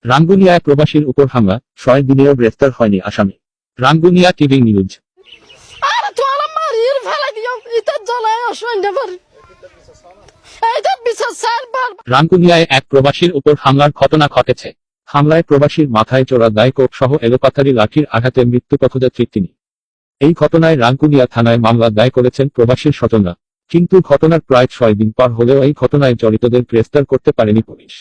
রাঙ্গুনিয়ায় প্রবাসীর উপর হামলা, 6 দিনেও গ্রেফতার হয়নি আসামি। Rangunia TV news. আর তোরা মারিয়ে ফেলাই দিও এটা জ্বলায় অসহ্য পারি এইটা বিচার স্যার রাঙ্গুনিয়ায় এক প্রবাসীর উপর হামলার ঘটনা ঘটেছে। হামলায় প্রবাসীর মাথায় চোরা দায় কোপ সহ এলোপাতাড়ি লাঠির আঘাতে মৃত্যু পথযাত্রী তিনি। এই ঘটনায় রাঙ্গুনিয়া থানায় মামলা দায় করেছেন প্রবাসীর স্বজনরা। কিন্তু ঘটনার প্রায় 6 দিন পার হলেও এই ঘটনায় জড়িতদের গ্রেফতার করতে পারেনি পুলিশ।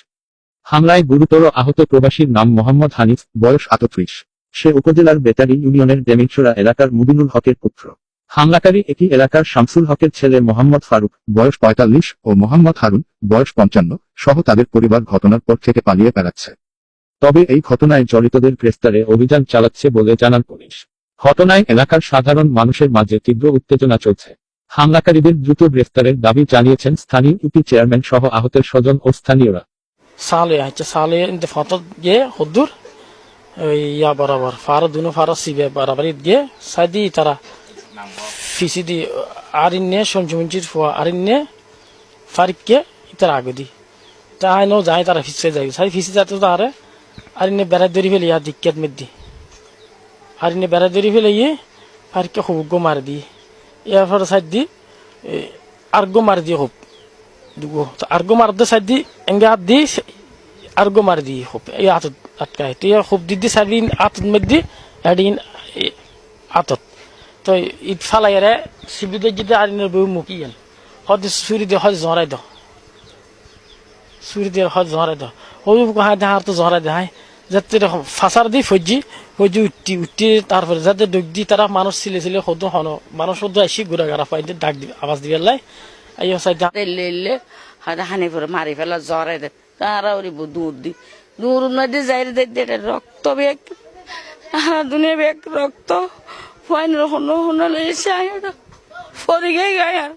হামলায় গুরুতর আহত প্রবাসীর নাম মোহাম্মদ হানিফ, বয়স 38। সে উপজেলার বেতারি ইউনিয়নের ডেমিনছড়া এলাকার মুবিনুল হকের পুত্র। হামলাকারী একই এলাকার শামসুল হকের ছেলে মোহাম্মদ ফারুক, বয়স 45 ও মোহাম্মদ হারুন, বয়স 55 সহ তাদের পরিবার ঘটনার পর থেকে পালিয়ে বেড়াচ্ছে। তবে এই ঘটনায় জড়িতদের গ্রেফতারে অভিযান চালাচ্ছে বলে জানান পুলিশ। ঘটনায় এলাকার সাধারণ মানুষের মাঝে তীব্র উত্তেজনা চলছে। হামলাকারীদের দ্রুত গ্রেফতারের দাবি জানিয়েছেন স্থানীয় ইউপি চেয়ারম্যান সহ আহতের স্বজন ও স্থানীয়রা। সালে ফতত গিয়ে হদ্দুর ইয়া বরাবর ফার দুনো ফার সিবে বরাবর গিয়ে সাইদি তারা ফিসিদি আরিন্নে সঞ্জুমঞ্জির ফোয়া আরিন্নে ফারিককে ইতার আগদি তাই নো যায় তারা ফিসে যায় সাই ফিসে যাতে তারে আরিন্নে বেড়াই দড়ি ফেলে ইয়া দিক্কাত মেদি আরিন্নে বেড়াই দড়ি ফেলে ইয়ে ফারিককে খুব গো মার দি এরপর সাইড দি আর্গো মার দিয়ে খুব দুগো আর্গো মার দে সাইড দি এঙ্গে হাত দি আর্গো মার দি খুব এই আতত আটকায় তো খুব দিদি সাইদিন আতত মেদি এদিন আতত তো ইট ফালাইরে শিবিদে যেতে আরিনের বউ মুকিয়েন হদ সুরি দিয়ে হদ জড়াই দাও সুরি দিয়ে হদ জড়াই দাও হবু হাই দেহার তো জড়াই দেয় যাতে ফাঁসার দি ফজি উঠি তারপরে যাতে ডুক দি তারা মানুষ ছিলে হদ হন মানুষ হদ আসি ঘুরা গাড়া পাই ডাক দি আওয়াজ দিয়ে লাই এই সাইড লেলে হাতে হানি করে মারি ফেলা জড়াই দেয় তারা ওরি দূর দি দূর নদী যাই দে রক্ত বেগ দুনিয়া বেগ রক্ত ফাইন হনো হনলে এসে ফরি গে গায়ার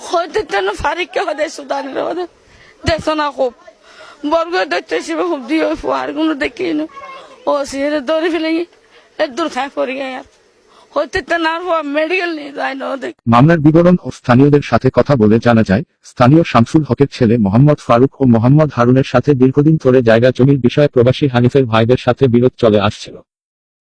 হইতে তেন ফারিককে হদে সুদানি হদে দেখো না খুব বর্গ দেখতে শিবে খুব দিয়ে আর কোনো দেখি না ও সিরে দৌড়ে ফেলে দূর খায় ফরি গায়ার হইতে তেন আর মেডিকেল নিয়ে যায় না দেখ। মামলার বিবরণ ও স্থানীয়দের সাথে কথা বলে জানা যায়, স্থানীয় শামসুল হকের ছেলে মোহাম্মদ ফারুক ও মোহাম্মদ হারুনের সাথে দীর্ঘদিন ধরে জায়গা জমির বিষয়ে প্রবাসী হানিফের ভাইদের সাথে বিরোধ চলে আসছিল।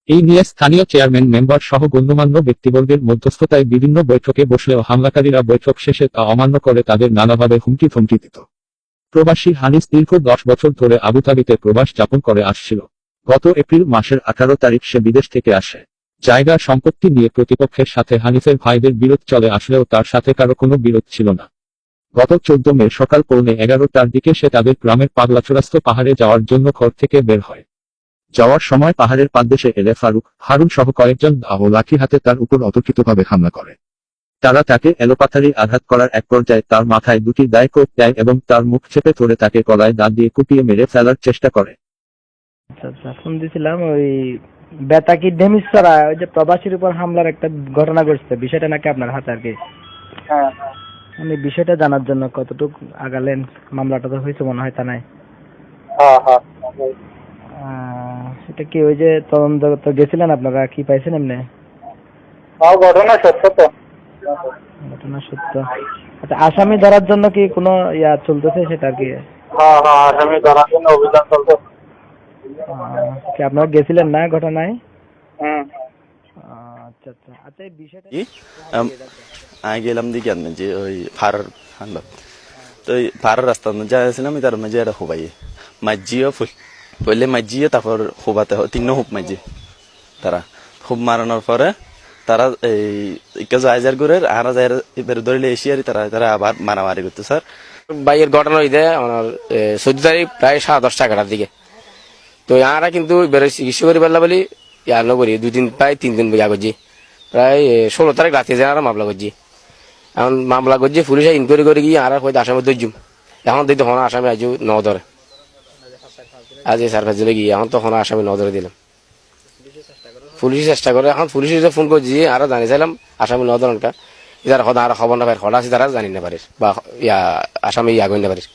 এই নিয়ে স্থানীয় চেয়ারম্যান মেম্বার সহ গণ্যমান্য ব্যক্তিবর্গের মধ্যস্থতায় বিভিন্ন বৈঠকে বসলেও হামলাকারীরা বৈঠক শেষে তা অমান্য করে তাদের নানাভাবে হুমকি ধমকি দিত। প্রবাসী হানিফ দীর্ঘ 10 বছর ধরে আবুধাবিতে প্রবাস যাপন করে আসছিল। গত এপ্রিল মাসের 18 তারিখ সে বিদেশ থেকে আসে। জায়গা সম্পত্তি নিয়ে প্রতিপক্ষের সাথে হানিফের ভাইদের বিরোধ চলে আসলেও তার সাথে কারো কোনো বিরোধ ছিল না। গত 14 মে সকাল 11:15টার দিকে সে তাদের গ্রামের পাগলাচূড়াস্ত পাহাড়ে যাওয়ার জন্য ঘর থেকে বের হয়। যাওয়ার সময় পাহাড়ের পাদদেশে এলে ফারুক, হারুন সহ কয়েকজন ও লাঠি হাতে তার উপর অতর্কিতভাবে হামলা করে। তারা তাকে এলোপাথারি আঘাত করার এক পর্যায়ে তার মাথায় দুটি দায় কোপ দেয় এবং তার মুখ চেপে ধরে তাকে গলায় দাঁত দিয়ে কুপিয়ে মেরে ফেলার চেষ্টা করে। আচ্ছা ফোন দিছিলাম ওই বেতাকি ডেমিসরা ওই যে প্রবাসীর উপর হামলার একটা ঘটনা ঘটছে, বিষয়টা নাকি আপনার হাতে আর কি। হ্যাঁ আমি বিষয়টা জানার জন্য কতটুকু আগালেন, মামলাটা তো হয়েছে মনে হয় তা নাই। হ্যাঁ হ্যাঁ সেটা কি ওই যে তদন্ত তো গেছিলেন আপনারা, কি পাইছেন এমনি? ঘটনা সত্য তো, ঘটনা সত্য। আচ্ছা আসামি ধরার জন্য কি কোনো ইয়া চলতেছে সেটা আর কি? হ্যাঁ হ্যাঁ আসামি ধরার জন্য অভিযান চলছে। কি আপনারা গেছিলেন না ঘটনায়? আচ্ছা আচ্ছা আচ্ছা এই বিষয়টা আমি গেলাম দিকে আনবেন যে ওই ফার হান্ডা তো ওই ফার রাস্তা যাচ্ছিলাম তার মাঝে একটা হোবাই মাঝিও পড়লে মাঝিয়ে তারপর হোবাতে তিন হুপ মাঝি তারা হুপ মারানোর পরে তারা এই যার করে আর এবার ধরলে এসে আর তারা আবার মারামারি করতো। স্যার বাইয়ের ঘটনা হইতে আমার 14 তারিখ প্রায় 10:30 দিকে তো আমরা কিন্তু চিকিৎসা করি পারলা বলি ইয়ার নগরী 2 দিন প্রায় 3 দিন বইয়া করছি, প্রায় 16 তারিখ রাতে যে আমরা মামলা করছি। এখন মামলা করছি পুলিশে ইনকোয়ারি করে গিয়ে আর হয়তো আসামি ধরছুম। এখন দেখতে হন আসামি আজ ন ধরে আজ এই সার্ভিস দিলে গিয়ে এখন তখন আসামি ন ধরে দিলাম। পুলিশ চেষ্টা করে, এখন পুলিশে ফোন করছি আরো জানি চাইলাম আসামি ন ধরনটা যারা হদা আর খবর না পাই হঠাৎ আছে তারা জানি না পারিস বা ইয়া আসামি ইয়া করি না পারিস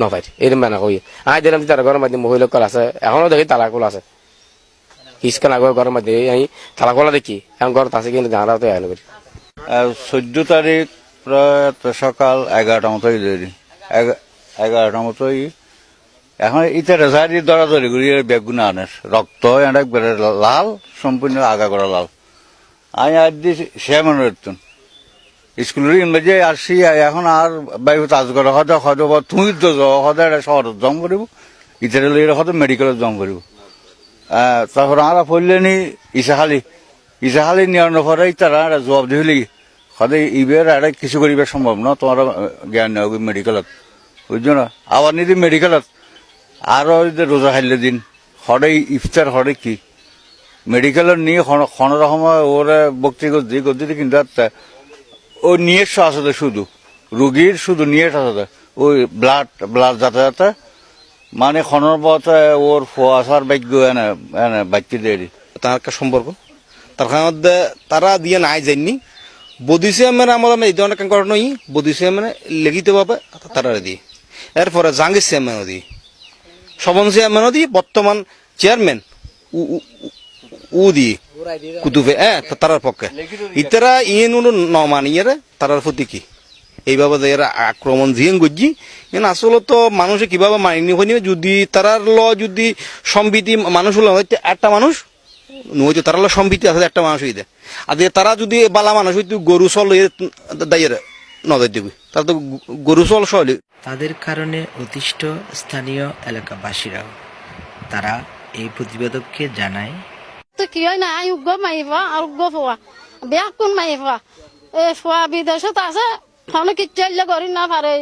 ন পাই এরম মানে কই আই দিলাম তারা ঘরের মধ্যে মহিলা কল আছে, এখনো দেখি তালাকল আছে কিছুক্ষণ আগে ঘরের মধ্যে আমি তালাকলা দেখি এখন ঘর আছে কিন্তু জানা তো এনে করি। 14 তারিখ প্রায় সকাল 11টা মতোই দেরি 11টা মতোই এখন ইটা রেসারি দরাদরি করি বেগুন আনের রক্ত একবারে লাল সম্পূর্ণ আগা করা লাল আমি আর দি শ্যামনের স্কুলের ইংরেজি আসছি এখন আর বাইরে কাজ করা হয়তো হয়তো বা তুমি তো হয়তো একটা শহরের জম করিব ইটারে লইলে হয়তো মেডিকেলের জম করিব তারপর আমরা পড়লেনি ইসাহালি নিয়ানোর পরে তারা একটা জবাব দিলি হয়তো ইবের একটা কিছু করিবে সম্ভব না তোমার জ্ঞান নেওয়া মেডিকেলত বুঝছো না আবার নিদি মেডিকেলত আরো রোজা খাইলে দিন হরে ইফতার হরে কি মেডিকেলের নিয়ে কোনো রকম ওরা বক্তি গদ্দি কিন্তু ও নিয়ে আসতে শুধু রুগীর শুধু নিয়ে আসতে ওই ব্লাড যাতে মানে খনর পথে ওর ফোয়াশার ভাগ্য এনে বাচ্চা দেরি তার একটা সম্পর্ক তার মধ্যে তারা দিয়ে নাই যায়নি বদিছে মানে আমার এই ধরনের কারণ নই বদিছে মানে লিখিত ভাবে তারা দিয়ে এরপরে জাহাঙ্গীর চেয়ারম্যানও দিই স্বপন চেয়ারম্যানও দিই বর্তমান চেয়ারম্যান ও দিই কুতুবে তারার পক্ষে ইতারা ইয়ে নমানিয়ে তারার প্রতি কি এইভাবে এরা আক্রমণ জিয়েন গজি আসলে তো মানুষে কিভাবে মানিনি হয়নি যদি তারার যদি সম্বিতি মানুষ হলো একটা মানুষ নয়তো তারা সম্বিতি আছে একটা মানুষ হইতে আর তারা যদি বালা মানুষ হইতো গরু চল দাইয়ের নজর দিবি তারা তো গরু চল সহলে তাদের কারণে অতিষ্ঠ স্থানীয় এলাকাবাসীরাও তারা এই প্রতিবেদককে জানায় তো কি হয় না আই উগ্র মাইবা আর উগ্র ফোয়া বেয়া কোন মাইবা এ ফোয়া বিদেশত আছে তাহলে কি চাইলে করি না পারে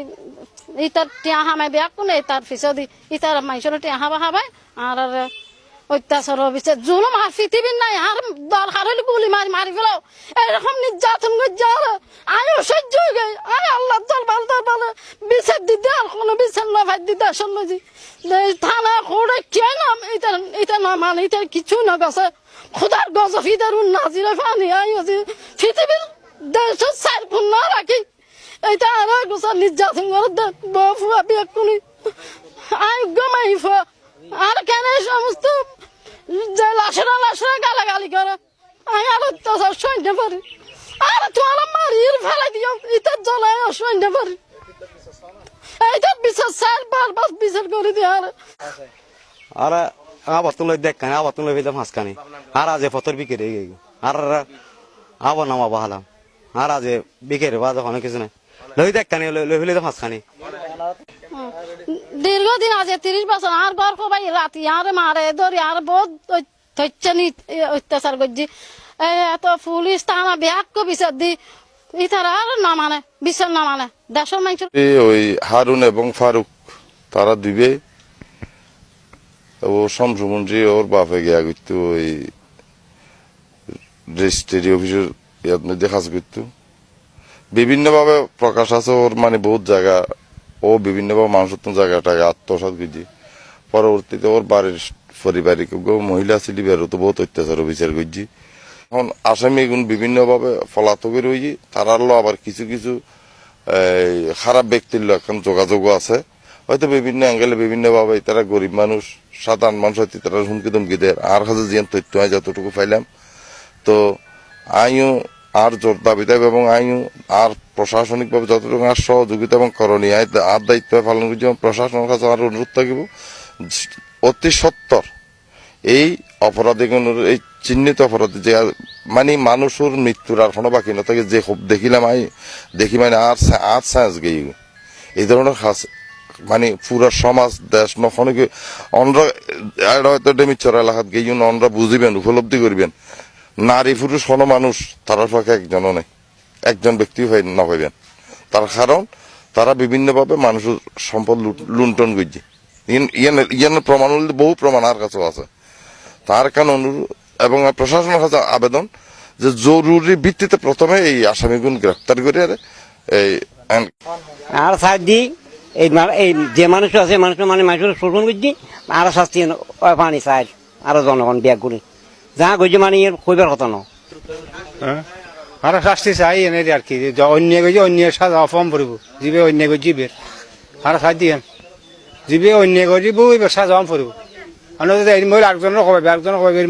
ইতার টিয়া হামাই বেয়া কোন তার পিছদি ইতার মাইসর টিয়া হাবা হাবাই আর অত্যাচার বিচার জুলুম আর পৃথিবীর নাই আর দরকার হলে গুলি মারি ফেলাও এরকম নির্যাতন যার আয় সহ্য হয়ে গে আয় আল্লাহ দরবার বিচার দিতে আর কোনো বিচার না ভাই দিতে আসলে থানা করে কে নাম এটা না মানে এটা কিছু না গেছে খোদার গজব ইতার নাজিরে পানি আই পৃথিবীর দেশের সার না রাখি এটা আর গোসা নির্যাতন করে বুয়া বিয়ে কোনি আয় গমাই আর কেন সমস্ত যে লাশরা গালাগালি করে আমি আর অত্যাচার সইতে পারি আর তোমার মারিয়ে ফেলাই দিও এটা জ্বলায় সইতে পারি এইটা বিচার স্যার বারবার বিচার করে দিয়ে আর আবার তুলে দেখ আবার তুলে ভেদাম হাসকানি আর আজ ফতর বিকেরে আর আবার নামা বাহালাম আর আজ বিকেরে বাদ অনেক কিছু নাই লই দেখ কানি লই ফেলে হাসকানি দীর্ঘদিন আছে 30 বছর আর গর্ব ভাই রাতি আর মারে ধরি আর বহুত অত্যাচার করছি এত পুলিশ থানা ব্যাগ বিচার দি ইতারা আর না মানে বিচার না মানে দেশের মানুষ ওই হারুন এবং ফারুক তারা দিবে ও শামসুমন্ত্রী ওর বাপে গিয়া করতো ওই রেজিস্ট্রি অফিসের ইয়াদ মধ্যে কাজ করতো বিভিন্নভাবে প্রকাশ আছে ওর মানে বহুত জায়গা ও বিভিন্নভাবে মানুষের জায়গাটাকে আত্মসাৎ করছি পরবর্তীতে ওর বাড়ির পারিবারিক মহিলা ছিল বেরো তো বহুত অত্যাচার বিচার করছি এখন আসামি এগুন বিভিন্নভাবে পলাতকের হয়েছি তারার আবার কিছু কিছু খারাপ ব্যক্তির এখন যোগাযোগও আছে হয়তো বিভিন্ন অ্যাঙ্গেলে বিভিন্নভাবে তারা গরিব মানুষ সাধারণ মানুষ হয়তো তারা হুমকি ধমকি দেয় আর কাছে যে তথ্য হয় যতটুকু পাইলাম তো আইও আর জোর দাবি দেব এবং আইও আর প্রশাসনিকভাবে যতটুকু আর সহযোগিতা এবং করণীয় আর দায়িত্ব পালন করছি এবং প্রশাসনের কাছে আর অনুরোধ থাকিব অতি সত্তর এই অপরাধীগুলোর এই চিহ্নিত অপরাধী যে মানে মানুষের মৃত্যুর আর কোনো বাকি না থাকে যে দেখিলাম দেখি মানে আর সায়েন্স গেই এই ধরনের খাস মানে পুরা সমাজ দেশ নখন অন্ধ্র হয়তো ডেমিচর এলাকাত গেই অন্ধ্রা বুঝিবেন উপলব্ধি করবেন নারী পুরুষ কোনো মানুষ তার পক্ষে একজনও নেই একজন ব্যক্তি না পাইবেন তার কারণ তারা বিভিন্নভাবে মানুষের সম্পদ লুণ্ঠন করছে ইয়ানের প্রমাণ বহু প্রমাণ আর কাছেও আছে তার কারণ অনুরোধ এবং প্রশাসনের কাছে আবেদন যে জরুরি ভিত্তিতে প্রথমে এই আসামিগুন গ্রেফতার করে এই আর সাইড দি এই যে মানুষ আছে মানুষ মানে মানুষের শোষণ করছি আরো শাস্তি পানি সাইড আরো জনগণ ব্যাগ করে যা গজি মানে কইবার কথা না আরো শাস্তি চাই এনে আর কি অন্য গজি অন্য সাজা অপম পড়ব জিবে অন্য গজি জিবের আরো সাইড দিয়ে জিবে অন্য গজি বই সাজা অপম পড়ব একজনের কবে একজনের কবে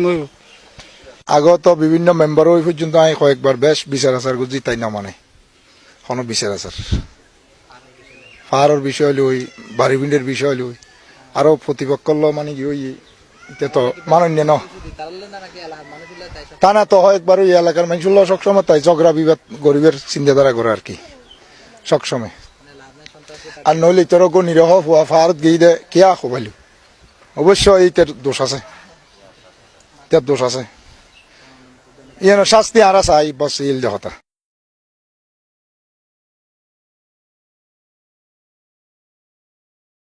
আগত বিভিন্ন মেম্বারও ওই পর্যন্ত আমি কয়েকবার বেশ বিচার আচার করছি তাই না মানে কোনো বিচার আচার পাহাড়ের বিষয় লই বাড়িবিন্ডের বিষয় লই আরো প্রতিপক্ষ মানে কি ওই এটা তো মাননীয় ন তা না তো হয় একবার ওই এলাকার মানুষ সবসময় তাই ঝগড়া বিবাদ গরিবের চিন্তাধারা করে আর কি সবসময় আর নইলে তোর নিরহ হওয়া ফারত গিয়ে দে কে আখো ভালো অবশ্যই এইটার দোষ আছে দোষ আছে শাস্তি আর চাই বস ইল কথা